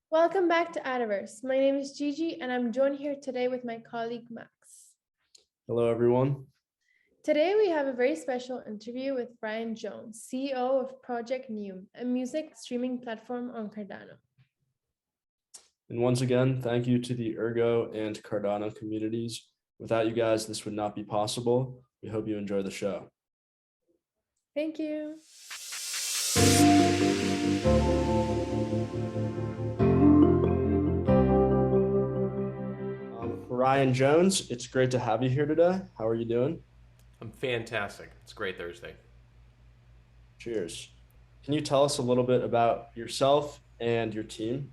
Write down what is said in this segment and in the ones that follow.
Welcome back to Adaverse. My name is Gigi, and I'm joined here today with my colleague Max. Hello, everyone. Today, we have a very special interview with Ryan Jones, CEO of projectNEWM, a music streaming platform on Cardano. And once again, thank you to the Ergo and Cardano communities. Without you guys, this would not be possible. We hope you enjoy the show. Thank you. Ryan Jones, it's great to have you here today. How are you doing? I'm fantastic. It's a great Thursday. Cheers. Can you tell us a little bit about yourself and your team?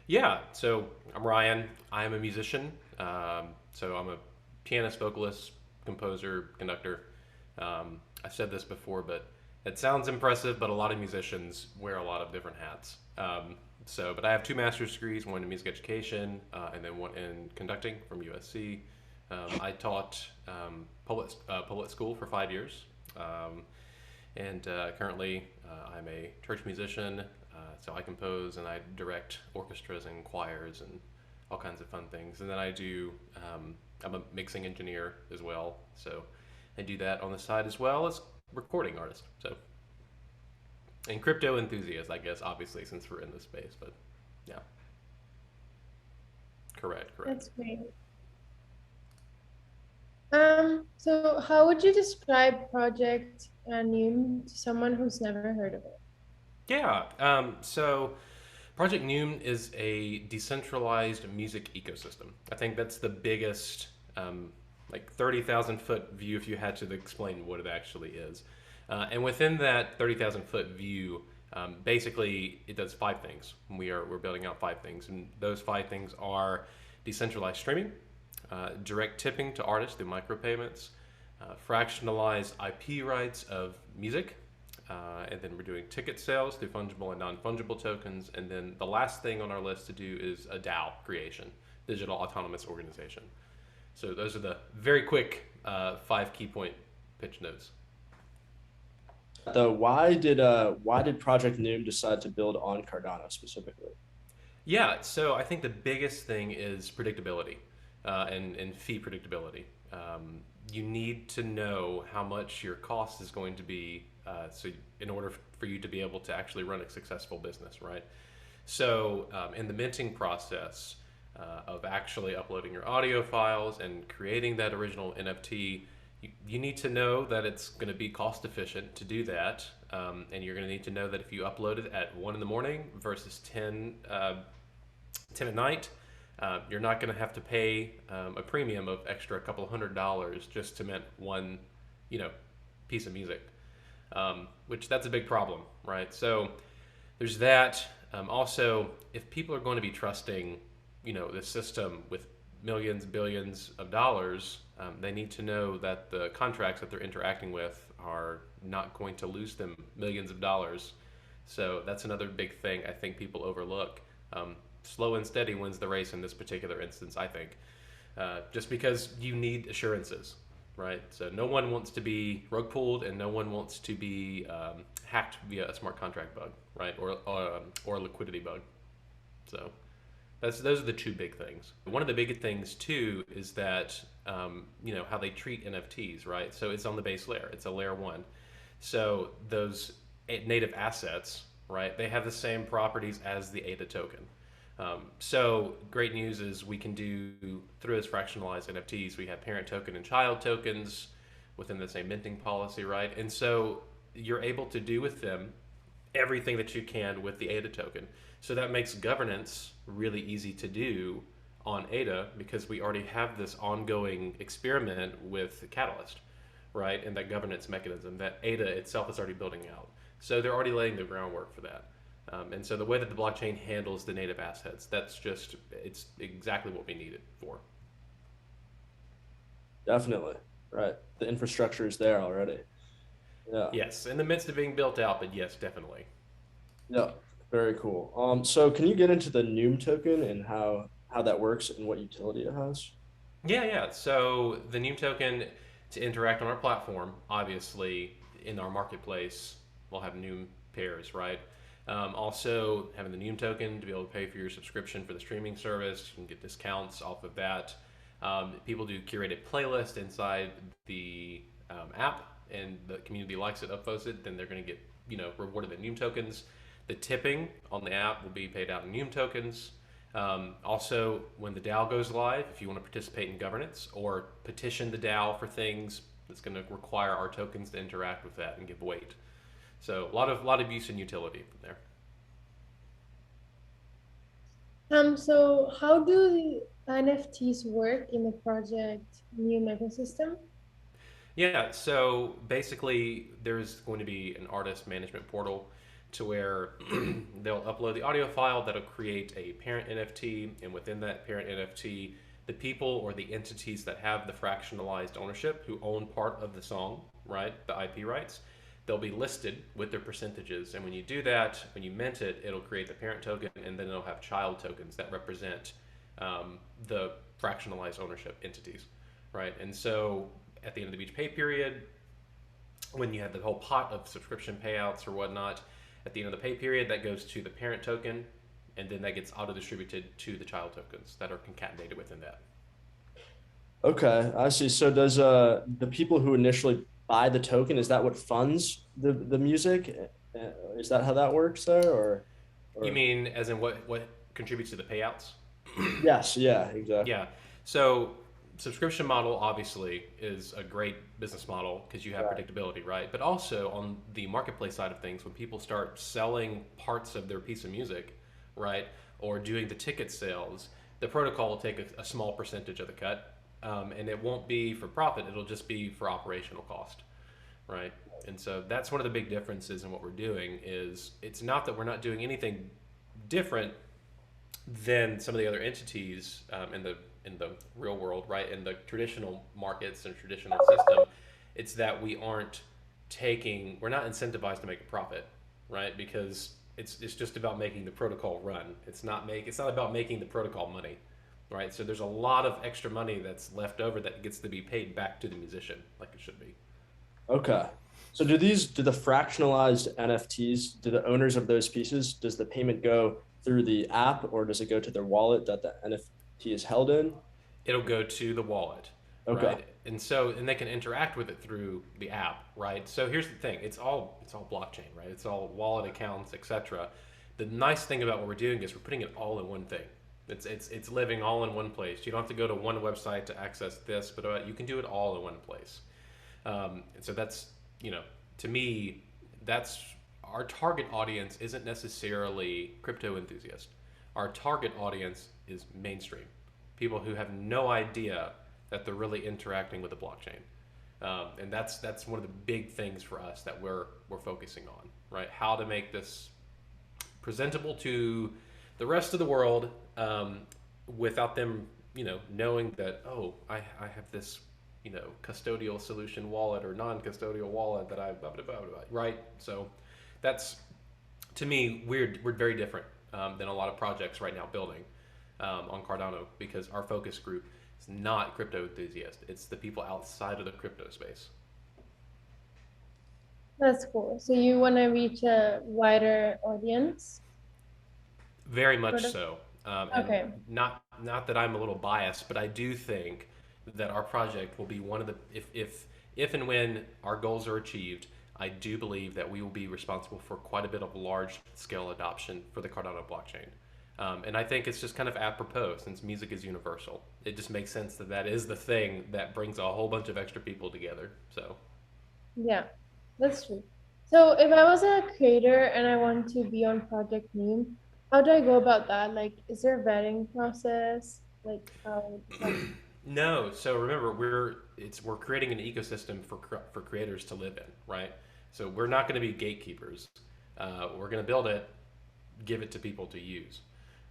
Yeah, so I'm Ryan. I'm a musician. So I'm a pianist, vocalist, composer, conductor. I've said this before, but it sounds impressive, but a lot of musicians wear a lot of different hats. But I have two master's degrees, one in music education and then one in conducting from USC. I taught public school for 5 years. And currently, I'm a church musician, so I compose and I direct orchestras and choirs and all kinds of fun things. And then I'm a mixing engineer as well, so I do that on the side as well as recording artist. So, and crypto enthusiast, I guess, obviously, since we're in this space. But yeah, correct. That's great. So how would you describe projectNEWM to someone who's never heard of it? Yeah. So projectNEWM is a decentralized music ecosystem. I think that's the biggest, like 30,000 foot view if you had to explain what it actually is. And within that 30,000 foot view, basically it does five things. We're building out five things, and those five things are decentralized streaming, direct tipping to artists through micropayments, fractionalized IP rights of music, and then we're doing ticket sales through fungible and non-fungible tokens. And then the last thing on our list to do is a DAO creation, digital autonomous organization. So those are the very quick 5 key point pitch notes. Why did Project NEWM decide to build on Cardano specifically? Yeah, so I think the biggest thing is predictability and fee predictability. You need to know how much your cost is going to be so in order for you to be able to actually run a successful business, right? So in the minting process of actually uploading your audio files and creating that original NFT, you need to know that it's going to be cost efficient to do that. And you're going to need to know that if you upload it at 1 in the morning versus 10 at night, you're not going to have to pay a premium of extra couple $100 just to mint one, piece of music, which that's a big problem, right? So there's that. Also, if people are going to be trusting, the system with millions, billions of dollars, they need to know that the contracts that they're interacting with are not going to lose them millions of dollars. So that's another big thing I think people overlook. Slow and steady wins the race in this particular instance, I think, just because you need assurances, right? So no one wants to be rug pulled, and no one wants to be hacked via a smart contract bug, right, or a liquidity bug. So those are the two big things. One of the big things too is that how they treat NFTs, right? So it's on the base layer. It's a layer one. So those native assets, right? They have the same properties as the ADA token. So great news is we can do, through those fractionalized NFTs, we have parent token and child tokens within the same minting policy, right? And so you're able to do with them everything that you can with the ADA token. So that makes governance really easy to do on ADA because we already have this ongoing experiment with Catalyst, right? And that governance mechanism that ADA itself is already building out. So they're already laying the groundwork for that. And so the way that the blockchain handles the native assets, it's exactly what we need it for. Definitely, right. The infrastructure is there already. Yeah. Yes, in the midst of being built out, but yes, definitely. Yeah, very cool. So can you get into the NEWM token and how that works and what utility it has? Yeah. So the NEWM token, to interact on our platform, obviously in our marketplace, we'll have NEWM pairs, right? Also, having the NEWM token to be able to pay for your subscription for the streaming service, you can get discounts off of that. People do curated playlists inside the app, and the community likes it, upvotes it, then they're going to get rewarded in NEWM tokens. The tipping on the app will be paid out in NEWM tokens. Also, when the DAO goes live, if you want to participate in governance or petition the DAO for things, it's going to require our tokens to interact with that and give weight. So a lot of use and utility from there. So how do the NFTs work in the project NEWM ecosystem? Yeah, so basically there's going to be an artist management portal to where they'll upload the audio file that'll create a parent NFT, and within that parent NFT, the people or the entities that have the fractionalized ownership who own part of the song, right, the IP rights, they'll be listed with their percentages. And when you do that, when you mint it, it'll create the parent token, and then it'll have child tokens that represent the fractionalized ownership entities, right? And so at the end of each pay period, when you have the whole pot of subscription payouts or whatnot, at the end of the pay period, that goes to the parent token, and then that gets auto-distributed to the child tokens that are concatenated within that. Okay, I see. So does the people who initially buy the token, is that what funds the music? Is that how that works there, or? You mean as in what contributes to the payouts? Yes, yeah, exactly. Yeah. So subscription model obviously is a great business model because you have Right. predictability, right? But also on the marketplace side of things, when people start selling parts of their piece of music, right, or doing the ticket sales, the protocol will take a small percentage of the cut, and it won't be for profit. It'll just be for operational cost, right? And so that's one of the big differences in what we're doing. Is it's not that we're not doing anything different than some of the other entities in the real world, right? In the traditional markets and traditional system, it's that we're not incentivized to make a profit, right? Because it's just about making the protocol run. It's not about making the protocol money, right? So there's a lot of extra money that's left over that gets to be paid back to the musician, like it should be. Okay. So do the fractionalized NFTs, do the owners of those pieces, does the payment go through the app, or does it go to their wallet that the NFT is held in? It'll go to the wallet, Okay. right? And they can interact with it through the app, right? So here's the thing: it's all blockchain, right? It's all wallet accounts, etc. The nice thing about what we're doing is we're putting it all in one thing. It's living all in one place. You don't have to go to one website to access this, but you can do it all in one place. And so that's, to me, that's our target audience isn't necessarily crypto enthusiasts. Our target audience is mainstream people who have no idea that they're really interacting with the blockchain. And that's one of the big things for us that we're focusing on, right? How to make this presentable to the rest of the world without them, knowing that, oh, I have this, custodial solution wallet or non-custodial wallet that I blah, blah, blah, blah, right? So that's, to me, we're very different than a lot of projects right now building on Cardano, because our focus group is not crypto enthusiasts. It's the people outside of the crypto space. That's cool. So you want to reach a wider audience? Very much so. Okay. Not that I'm a little biased, but I do think that our project will be one of the, if and when our goals are achieved, I do believe that we will be responsible for quite a bit of large scale adoption for the Cardano blockchain. And I think it's just kind of apropos, since music is universal. It just makes sense that that is the thing that brings a whole bunch of extra people together. So Yeah, that's true. So if I was a creator and I want to be on Project NEWM, how do I go about that? Like, is there a vetting process? Like, no. So remember, we're creating an ecosystem for creators to live in, right? So we're not going to be gatekeepers. We're going to build it, give it to people to use,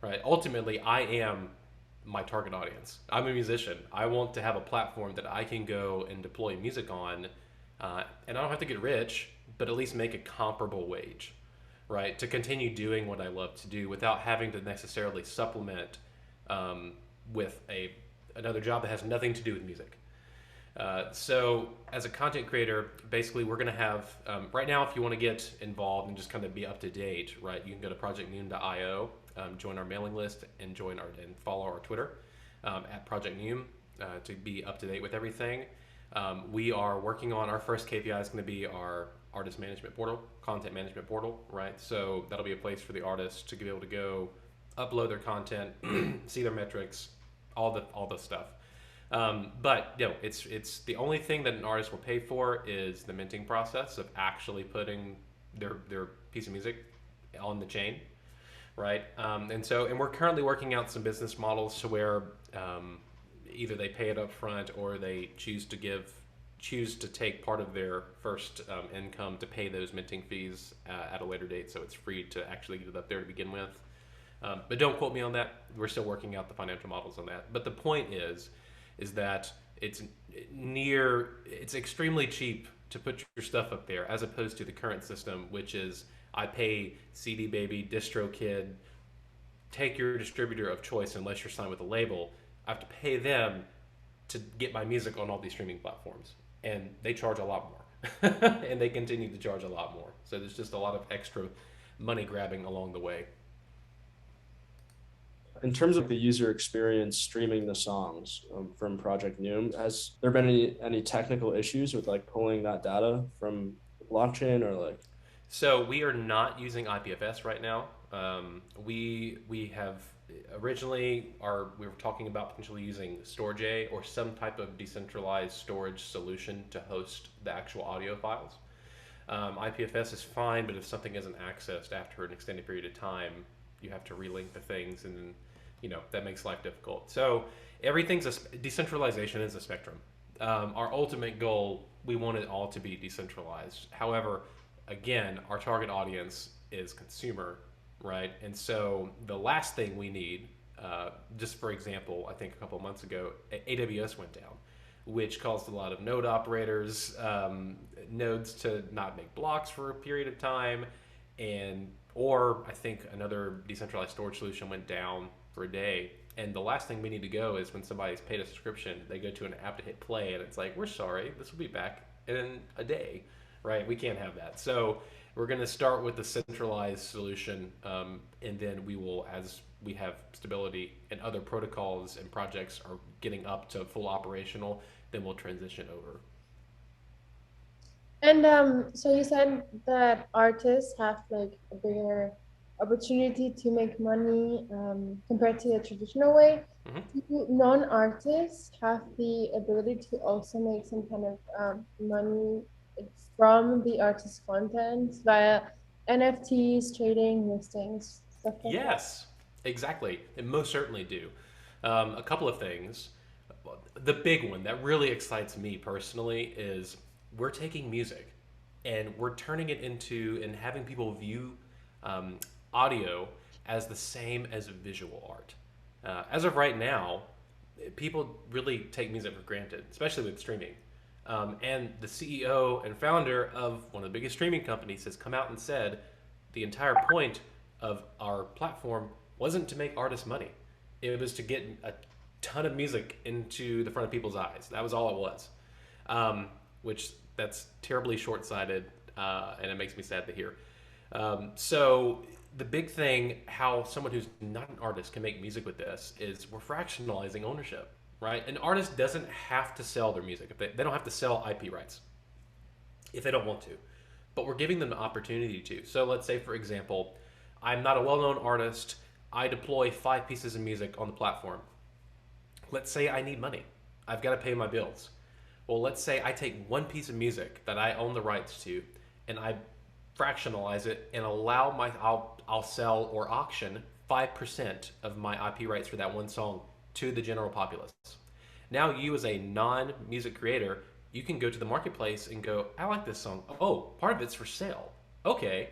right? Ultimately, I am my target audience. I'm a musician. I want to have a platform that I can go and deploy music on, and I don't have to get rich, but at least make a comparable wage, right? To continue doing what I love to do without having to necessarily supplement with another job that has nothing to do with music. So as a content creator, basically we're going to have right now. If you want to get involved and just kind of be up to date, right, you can go to projectNEWM.io, join our mailing list, and and follow our Twitter at projectNEWM to be up to date with everything. We are working on our first KPI is going to be our artist management portal, content management portal, right? So that'll be a place for the artists to be able to go upload their content, see their metrics, all the stuff. But it's the only thing that an artist will pay for is the minting process of actually putting their piece of music on the chain, right? And we're currently working out some business models to where either they pay it up front or they choose to take part of their first income to pay those minting fees at a later date, so it's free to actually get it up there to begin with. But don't quote me on that. We're still working out the financial models on that. But the point is that it's extremely cheap to put your stuff up there as opposed to the current system, which is I pay CD Baby, DistroKid, take your distributor of choice unless you're signed with a label. I have to pay them to get my music on all these streaming platforms, and they charge a lot more, and they continue to charge a lot more. So there's just a lot of extra money grabbing along the way. In terms of the user experience streaming the songs from Project NEWM, has there been any technical issues with like pulling that data from the blockchain or like? So we are not using IPFS right now. We have originally we were talking about potentially using Storj or some type of decentralized storage solution to host the actual audio files. IPFS is fine, but if something isn't accessed after an extended period of time, you have to relink the things, and that makes life difficult. So decentralization is a spectrum. Our ultimate goal, we want it all to be decentralized. However, again, our target audience is consumer, right? And so the last thing we need, just for example, I think a couple of months ago, AWS went down, which caused a lot of node operators, nodes to not make blocks for a period of time, or I think another decentralized storage solution went down for a day. And the last thing we need to go is when somebody's paid a subscription, they go to an app to hit play, and it's like, we're sorry, this will be back in a day, right? We can't have that. So we're going to start with the centralized solution, and then we will, as we have stability and other protocols and projects are getting up to full operational, then we'll transition over. And so you said that artists have like a bigger opportunity to make money compared to the traditional way. Mm-hmm. Do non-artists have the ability to also make some kind of money from the artist's content via NFTs, trading, listings, stuff like that? Yes, exactly. They most certainly do. A couple of things. The big one that really excites me personally is we're taking music and we're turning it into and having people view audio as the same as visual art. As of right now, people really take music for granted, especially with streaming. And the CEO and founder of one of the biggest streaming companies has come out and said the entire point of our platform wasn't to make artists money. It was to get a ton of music into the front of people's eyes. That was all it was, which that's terribly short-sighted, and it makes me sad to hear. So the big thing, how someone who's not an artist can make music with this, is we're fractionalizing ownership, right? An artist doesn't have to sell their music. If they don't have to sell IP rights if they don't want to, but we're giving them the opportunity to. So let's say, for example, I'm not a well-known artist. I deploy 5 pieces of music on the platform. Let's say I need money. I've got to pay my bills. Well, let's say I take one piece of music that I own the rights to, and I fractionalize it and allow I'll sell or auction 5% of my IP rights for that one song to the general populace. Now you, as a non-music creator, you can go to the marketplace and go, I like this song. Oh, part of it's for sale. Okay,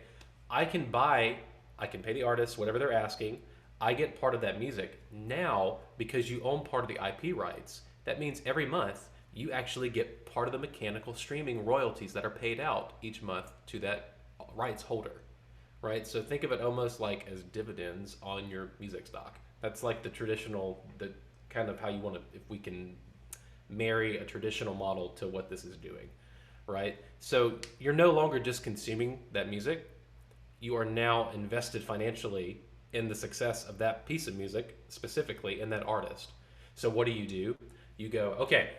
I can pay the artist whatever they're asking. I get part of that music. Now, because you own part of the IP rights, that means every month you actually get part of the mechanical streaming royalties that are paid out each month to that rights holder, right? So think of it almost like as dividends on your music stock. That's like the traditional, the kind of how you want to, if we can marry a traditional model to what this is doing, right? So you're no longer just consuming that music, you are now invested financially in the success of that piece of music, specifically in that artist. So what do? You go, okay,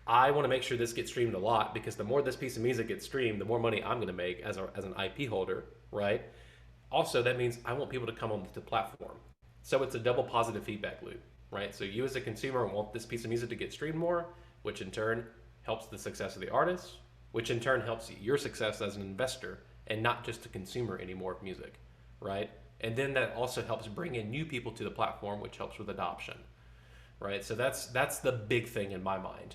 I want to make sure this gets streamed a lot because the more this piece of music gets streamed, the more money I'm going to make as an IP holder, right? Also, that means I want people to come on the platform. So it's a double positive feedback loop, right? So you as a consumer want this piece of music to get streamed more, which in turn helps the success of the artist, which in turn helps your success as an investor and not just a consumer anymore of music, right? And then that also helps bring in new people to the platform, which helps with adoption, right? So that's the big thing in my mind.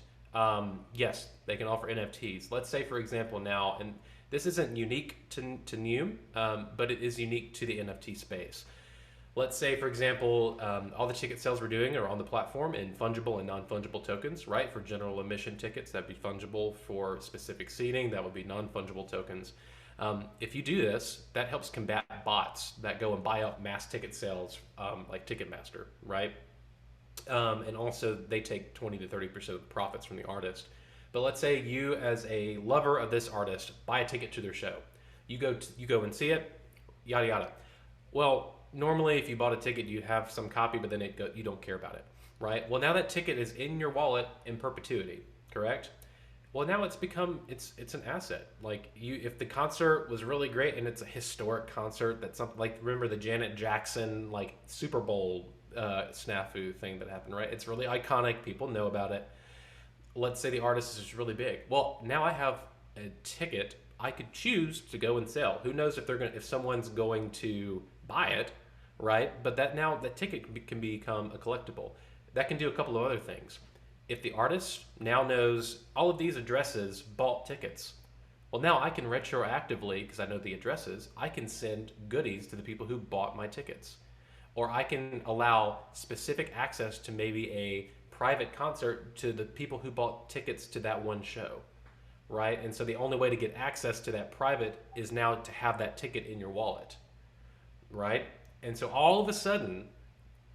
Yes, they can offer NFTs. Let's say, for example, now, and this isn't unique to NEWM, but it is unique to the NFT space. Let's say, for example, all the ticket sales we're doing are on the platform in fungible and non-fungible tokens, right? For general admission tickets, that'd be fungible. For specific seating, that would be non-fungible tokens. If you do this, that helps combat bots that go and buy up mass ticket sales, like Ticketmaster, right? And also, they take 20 to 30% of the profits from the artist. But let's say you, as a lover of this artist, buy a ticket to their show. You go and see it, yada yada. Well, normally, if you bought a ticket, you have some copy, but then you don't care about it, right? Well, now that ticket is in your wallet in perpetuity, correct? Well, now it's an asset. Like if the concert was really great and it's a historic concert, that's something like, remember the Janet Jackson like Super Bowl snafu thing that happened, right? It's really iconic. People know about it. Let's say the artist is really big. Well, now I have a ticket I could choose to go and sell. Who knows if someone's going to buy it, right? But that ticket can become a collectible. That can do a couple of other things. If the artist now knows all of these addresses bought tickets, well, now I can retroactively, because I know the addresses, I can send goodies to the people who bought my tickets. Or I can allow specific access to maybe a private concert to the people who bought tickets to that one show, right? And so the only way to get access to that private is now to have that ticket in your wallet, right? And so all of a sudden,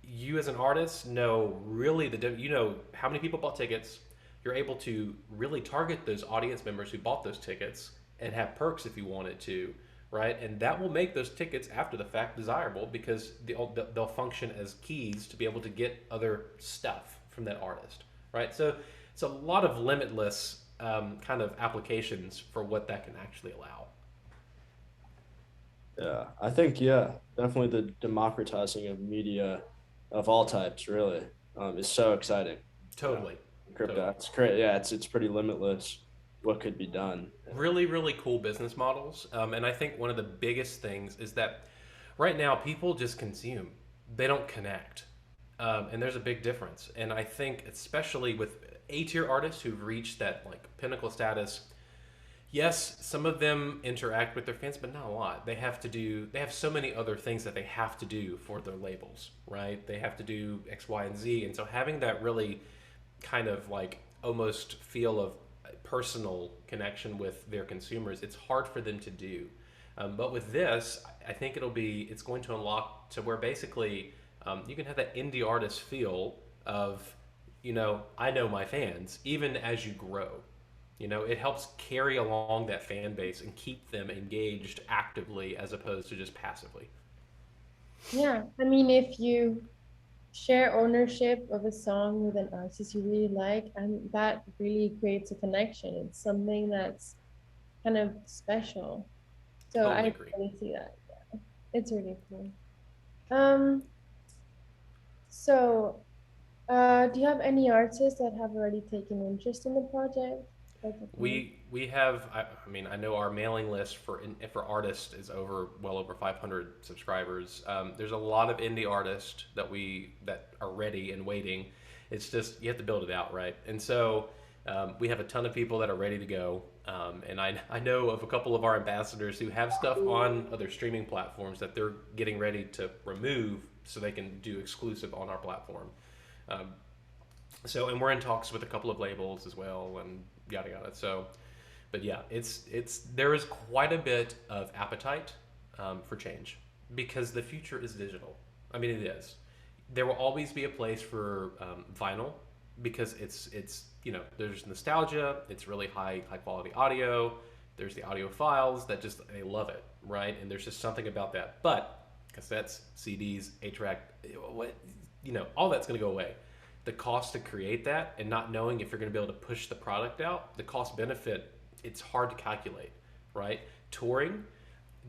you as an artist know really you know how many people bought tickets. You're able to really target those audience members who bought those tickets and have perks if you wanted to, right? And that will make those tickets after the fact desirable because they'll function as keys to be able to get other stuff from that artist, right? So it's a lot of limitless kind of applications for what that can actually allow. Yeah, I think, yeah, definitely the democratizing of media of all types really is so exciting. Totally. Crypto, Totally. it's great. Yeah, it's pretty limitless what could be done. Really, really cool business models. And I think one of the biggest things is that right now people just consume, they don't connect. And there's a big difference. And I think especially with A-tier artists who've reached that like pinnacle status, yes, some of them interact with their fans, but not a lot. They have so many other things that they have to do for their labels, right? They have to do X, Y, and Z. And so having that really kind of like almost feel of personal connection with their consumers, it's hard for them to do. But with this, I think it's going to unlock to where basically you can have that indie artist feel of, I know my fans, even as you grow. It helps carry along that fan base and keep them engaged actively as opposed to just passively. Yeah, I mean, if you share ownership of a song with an artist you really like, and that really creates a connection. It's something that's kind of special. So Totally I agree. really see that. Yeah, it's really cool. Um, so do you have any artists that have already taken interest in the project? We have, I mean, I know our mailing list for artists is well over 500 subscribers. There's a lot of indie artists that are ready and waiting. It's just you have to build it out, right? And so we have a ton of people that are ready to go. And I know of a couple of our ambassadors who have stuff on other streaming platforms that they're getting ready to remove so they can do exclusive on our platform. And we're in talks with a couple of labels as well, and yada yada. So, but yeah, there is quite a bit of appetite for change because the future is digital. I mean, it is. There will always be a place for vinyl because it's there's nostalgia. It's really high quality audio. There's the audio files that just they love it, right? And there's just something about that. But cassettes, CDs, 8-track, what all that's going to go away. The cost to create that and not knowing if you're going to be able to push the product out, the cost benefit, it's hard to calculate, right? Touring,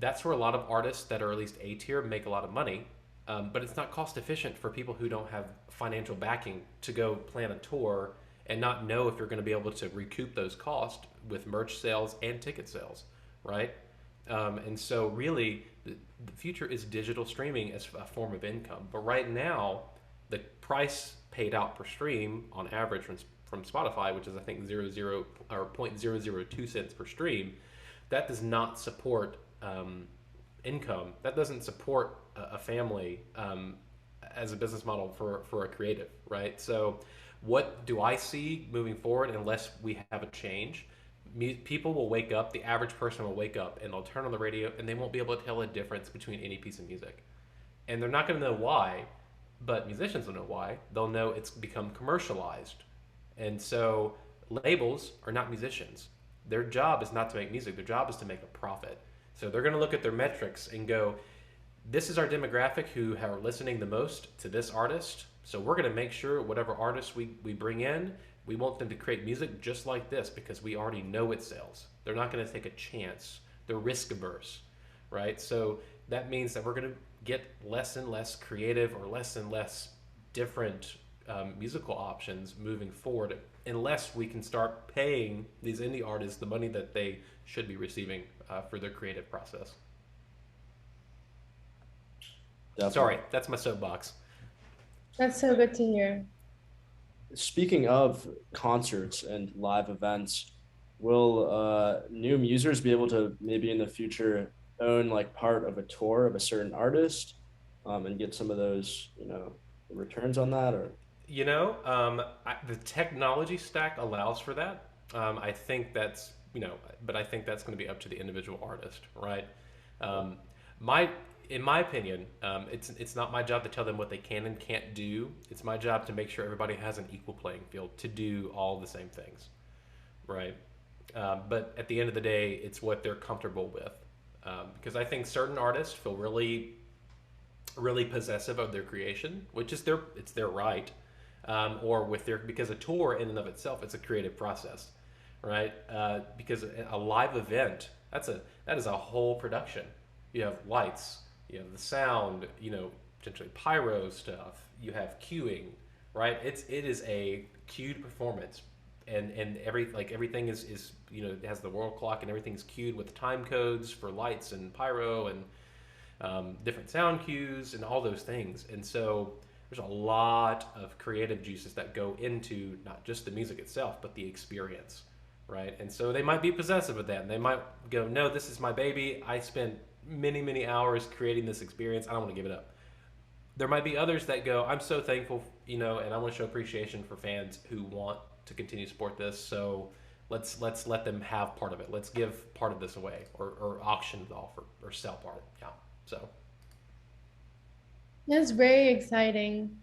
that's where a lot of artists that are at least A tier make a lot of money, but it's not cost efficient for people who don't have financial backing to go plan a tour and not know if you're going to be able to recoup those costs with merch sales and ticket sales, right? And so really, the future is digital streaming as a form of income. But right now, the price paid out per stream on average from Spotify, which is I think 0.002 cents per stream, that does not support income. That doesn't support a family as a business model for a creative, right? So what do I see moving forward unless we have a change? People will wake up, the average person will wake up and they'll turn on the radio and they won't be able to tell a difference between any piece of music. And they're not going to know why, but musicians will know why. They'll know it's become commercialized. And so labels are not musicians. Their job is not to make music, their job is to make a profit. So they're going to look at their metrics and go, this is our demographic who are listening the most to this artist. So we're going to make sure whatever artist we bring in, we want them to create music just like this because we already know it sells. They're not going to take a chance. They're risk averse, right? So that means that we're going to get less and less creative or less and less different musical options moving forward unless we can start paying these indie artists the money that they should be receiving for their creative process. Definitely. Sorry, that's my soapbox. That's so good to hear. Speaking of concerts and live events, will NEWM users be able to maybe in the future own like part of a tour of a certain artist and get some of those, returns on that? Or the technology stack allows for that. I think that's, but I think that's going to be up to the individual artist, right? In my opinion, it's not my job to tell them what they can and can't do. It's my job to make sure everybody has an equal playing field to do all the same things, right? But at the end of the day, it's what they're comfortable with. Because I think certain artists feel really, really possessive of their creation, which is their right, or because a tour in and of itself, it's a creative process, right? Because a live event, that is a whole production. You have lights, you have the sound, potentially pyro stuff. You have cueing, right? It is a cued performance, and everything is it has the world clock and everything's cued with time codes for lights and pyro and different sound cues and all those things. And so there's a lot of creative juices that go into not just the music itself, but the experience, right? And so they might be possessive of that, and they might go, "No, this is my baby. I spent many, many hours creating this experience. I don't want to give it up." There might be others that go, "I'm so thankful, and I want to show appreciation for fans who want to continue to support this. So let's let them have part of it. Let's give part of this away, or auction it off, or sell part." Yeah. So That's very exciting,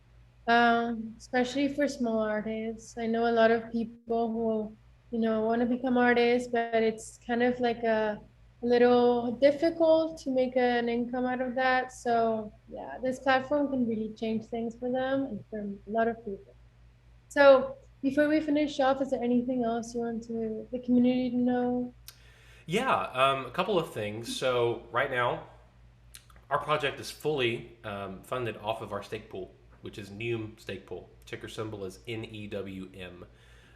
especially for small artists. I know a lot of people who, want to become artists, but it's kind of like a little difficult to make an income out of that. So yeah, this platform can really change things for them and for a lot of people. So before we finish off, is there anything else you want the community to know? yeah, a couple of things. So right now, our project is fully funded off of our stake pool, which is NEWM stake pool. Ticker symbol is NEWM.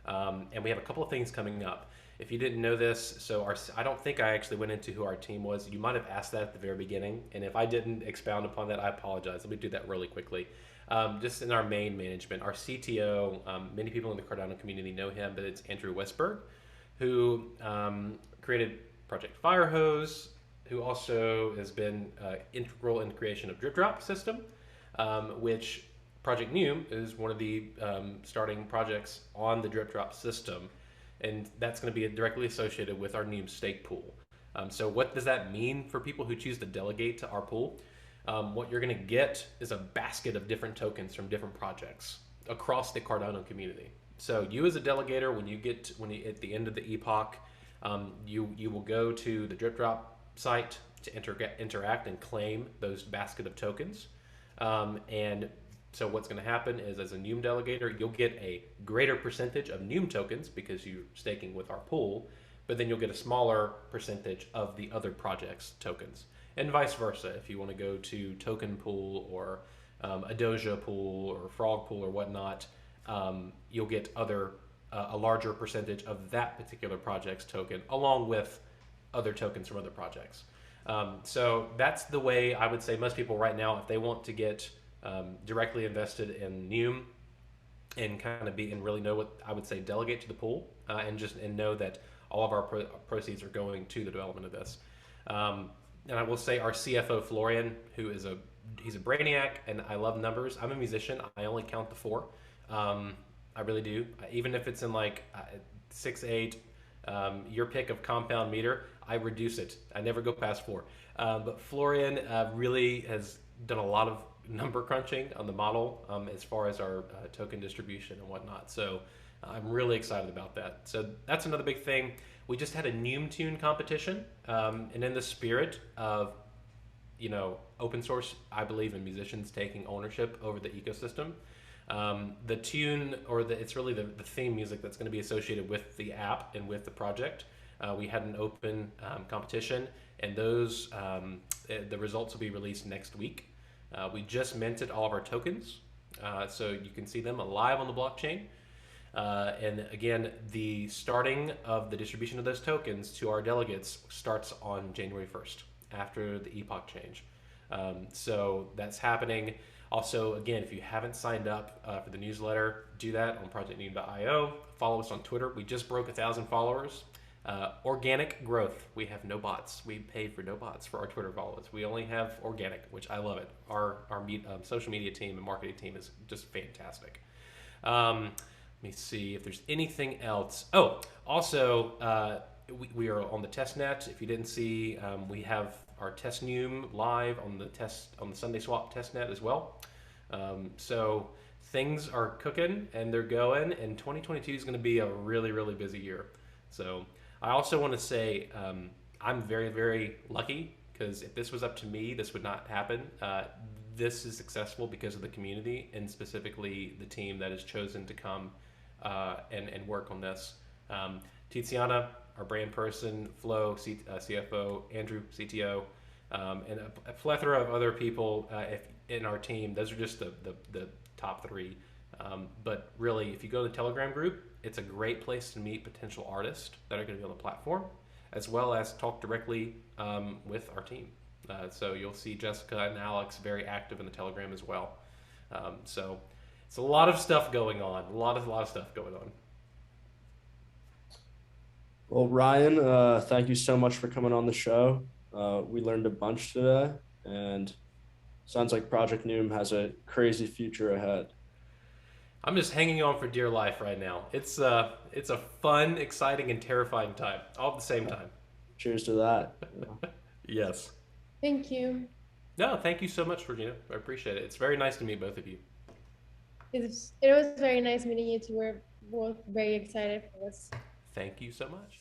And we have a couple of things coming up. If you didn't know this, I don't think I actually went into who our team was. You might have asked that at the very beginning, and if I didn't expound upon that, I apologize. Let me do that really quickly. Just in our main management, our CTO, many people in the Cardano community know him, but it's Andrew Westberg, who created Project Firehose, who also has been integral in the creation of Drip Drop system, which projectNEWM is one of the starting projects on the Drip Drop system, and that's going to be directly associated with our NEWM stake pool. So what does that mean for people who choose to delegate to our pool? What you're going to get is a basket of different tokens from different projects across the Cardano community. So you as a delegator, when you at the end of the epoch, you will go to the drip drop site to interact and claim those basket of tokens. And so what's going to happen is, as a NEWM delegator, you'll get a greater percentage of NEWM tokens because you're staking with our pool, but then you'll get a smaller percentage of the other project's tokens, and vice versa. If you want to go to token pool or a Doja pool or frog pool or whatnot, you'll get a larger percentage of that particular project's token, along with other tokens from other projects. So that's the way I would say most people right now, if they want to get directly invested in NEWM and kind of be and really know what I would say, delegate to the pool, and know that all of our proceeds are going to the development of this. And I will say our CFO Florian, he's a brainiac, and I love numbers. I'm a musician. I only count the four. I really do. Even if it's in like 6, 8, your pick of compound meter, I reduce it. I never go past 4. But Florian really has done a lot of number crunching on the model as far as our token distribution and whatnot. So I'm really excited about that. So that's another big thing. We just had a NEWM tune competition, and in the spirit of open source, I believe in musicians taking ownership over the ecosystem. The tune, it's really the theme music that's going to be associated with the app and with the project. We had an open competition, and the results will be released next week. We just minted all of our tokens, so you can see them live on the blockchain. And again, the starting of the distribution of those tokens to our delegates starts on January 1st, after the epoch change. So that's happening. Also, again, if you haven't signed up for the newsletter, do that on projectNEWM.io. Follow us on Twitter. We just broke 1,000 followers. Organic growth. We have no bots. We paid for no bots for our Twitter followers. We only have organic, which I love it. Our social media team and marketing team is just fantastic. Let me see if there's anything else. Oh, also, we are on the test net. If you didn't see, we have our TestNEWM live on the Sunday Swap test net as well. So things are cooking and they're going, and 2022 is going to be a really, really busy year. So I also want to say I'm very, very lucky, because if this was up to me, this would not happen. This is successful because of the community, and specifically the team that has chosen to come and work on this. Tiziana, our brand person, Flo, CFO, Andrew, CTO, and a plethora of other people in our team. Those are just the top 3. But really, if you go to the Telegram group, it's a great place to meet potential artists that are going to be on the platform, as well as talk directly with our team. So you'll see Jessica and Alex very active in the Telegram as well. So it's a lot of stuff going on. A lot of stuff going on. Well, Ryan, thank you so much for coming on the show. We learned a bunch today, and sounds like Project NEWM has a crazy future ahead. I'm just hanging on for dear life right now. It's a fun, exciting, and terrifying time, all at the same time. Cheers to that. Yes. Thank you. No, thank you so much, Regina. I appreciate it. It's very nice to meet both of you. It was very nice meeting you two. We're both very excited for this. Thank you so much.